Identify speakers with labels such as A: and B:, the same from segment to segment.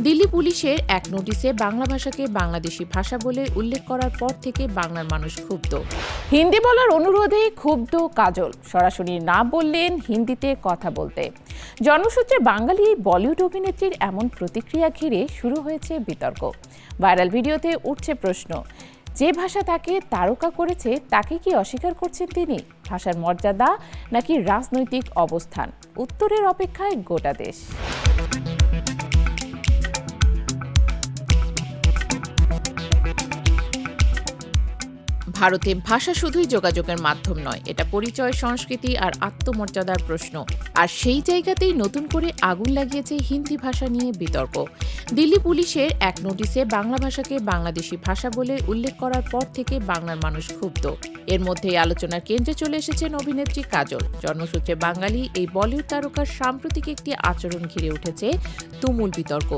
A: দিল্লি পুলিশের এক নোটিশে বাংলা ভাষাকে বাংলাদেশি ভাষা বলে উল্লেখ করার পর থেকে বাংলার মানুষ ক্ষুব্ধ। হিন্দি বলার অনুরোধে ক্ষুব্ধ কাজল, সরাসরি না বললেন হিন্দিতে কথা বলতে। জন্মসূত্রে বাঙালি এই বলিউড অভিনেত্রীর এমন প্রতিক্রিয়া ঘিরে শুরু হয়েছে বিতর্ক। ভাইরাল ভিডিওতে উঠছে প্রশ্ন, যে ভাষা তাকে তারকা করেছে তাকে কি অস্বীকার করছেন তিনি? ভাষার মর্যাদা নাকি রাজনৈতিক অবস্থান? উত্তরের অপেক্ষায় গোটা দেশ। ভারতে ভাষা শুধুই যোগাযোগের মাধ্যম নয়, এটা পরিচয়, সংস্কৃতি আর আত্মমর্যাদার প্রশ্ন। আর সেই জায়গাতেই নতুন করে আগুন লাগিয়েছে হিন্দি ভাষা নিয়ে বিতর্ক। দিল্লি পুলিশের এক নোটিশে বাংলা ভাষাকে বাংলাদেশি ভাষা বলে উল্লেখ করার পর থেকে বাংলার মানুষ ক্ষুব্ধ। এর মধ্যেই আলোচনার কেন্দ্রে চলে এসেছেন অভিনেত্রী কাজল। জন্মসূত্রে বাঙালি এই বলিউড তারকার সাম্প্রতিক একটি আচরণ ঘিরে উঠেছে তুমুল বিতর্ক।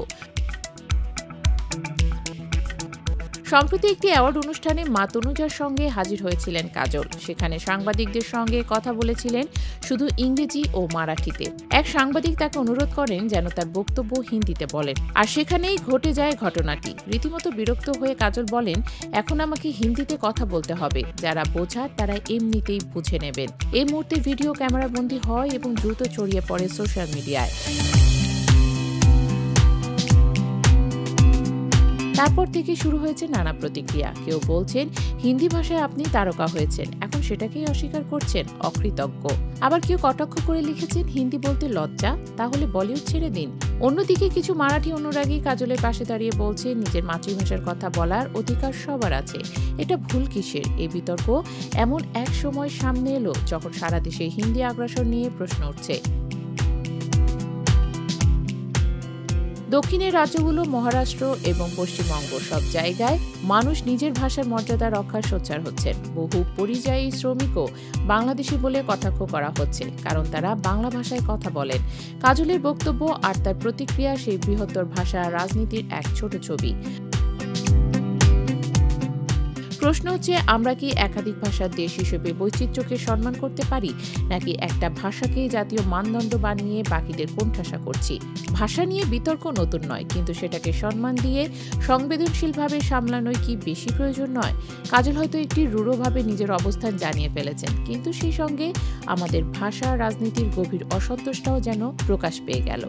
A: সম্প্রতি একটি অ্যাওয়ার্ড অনুষ্ঠানে মা তনুজার সঙ্গে হাজির হয়েছিলেন কাজল। সেখানে সাংবাদিকদের সঙ্গে কথা বলেছিলেন শুধু ইংরেজি ও মারাঠিতে। এক সাংবাদিক তাকে অনুরোধ করেন যেন তার বক্তব্য হিন্দিতে বলেন, আর সেখানেই ঘটে যায় ঘটনাটি। রীতিমতো বিরক্ত হয়ে কাজল বলেন, এখন আমাকে হিন্দিতে কথা বলতে হবে, যারা বোঝার তারা এমনিতেই বুঝে নেবেন। এই মুহূর্তে ভিডিও ক্যামেরাবন্দী হয় এবং দ্রুত ছড়িয়ে পড়ে সোশ্যাল মিডিয়ায়। তারপর থেকে শুরু হয়েছে নানা প্রতিক্রিয়া। কেউ বলছেন, হিন্দি ভাষায় আপনি তারকা হয়েছেন, এখন সেটাকেই অস্বীকার করছেন, অকৃতজ্ঞ। আবার কেউ কটাক্ষ করে লিখেছেন, হিন্দি বলতে লজ্জা, তাহলে বলিউড ছেড়ে দিন। অন্যদিকে কিছু মারাঠি অনুরাগী কাজলের পাশে দাঁড়িয়ে বলছে, নিজের মাতৃভাষার কথা বলার অধিকার সবার আছে, এটা ভুল কিসের? এই বিতর্ক এমন এক সময় সামনে এলো যখন সারা দেশে হিন্দি আগ্রাসন নিয়ে প্রশ্ন উঠছে। দক্ষিণের রাজ্যগুলো, মহারাষ্ট্র এবং পশ্চিমবঙ্গ, সব জায়গায় মানুষ নিজের ভাষার মর্যাদা রক্ষার সোচ্চার হচ্ছেন। বহু পরিযায়ী শ্রমিকও বাংলাদেশি বলে কটাক্ষ করা হচ্ছে, কারণ তারা বাংলা ভাষায় কথা বলেন। কাজলের বক্তব্য আর তার প্রতিক্রিয়া সেই বৃহত্তর ভাষা রাজনীতির এক ছোট ছবি। প্রশ্ন হচ্ছে, আমরা কি একাধিক ভাষার দেশ হিসেবে বৈচিত্র্যকে সম্মান করতে পারি, নাকি একটা ভাষাকে জাতীয় মানদণ্ড বানিয়ে বাকিদের কোণঠাসা করছি? ভাষা নিয়ে বিতর্ক নতুন নয়, কিন্তু সেটাকে সম্মান দিয়ে সংবেদনশীলভাবে সামলানোই কি বেশি প্রয়োজন নয়? কাজল হয়তো একটি রূঢ়ভাবে নিজের অবস্থান জানিয়ে ফেলেছেন, কিন্তু সেই সঙ্গে আমাদের ভাষা রাজনীতির গভীর অসন্তোষটাও যেন প্রকাশ পেয়ে গেল।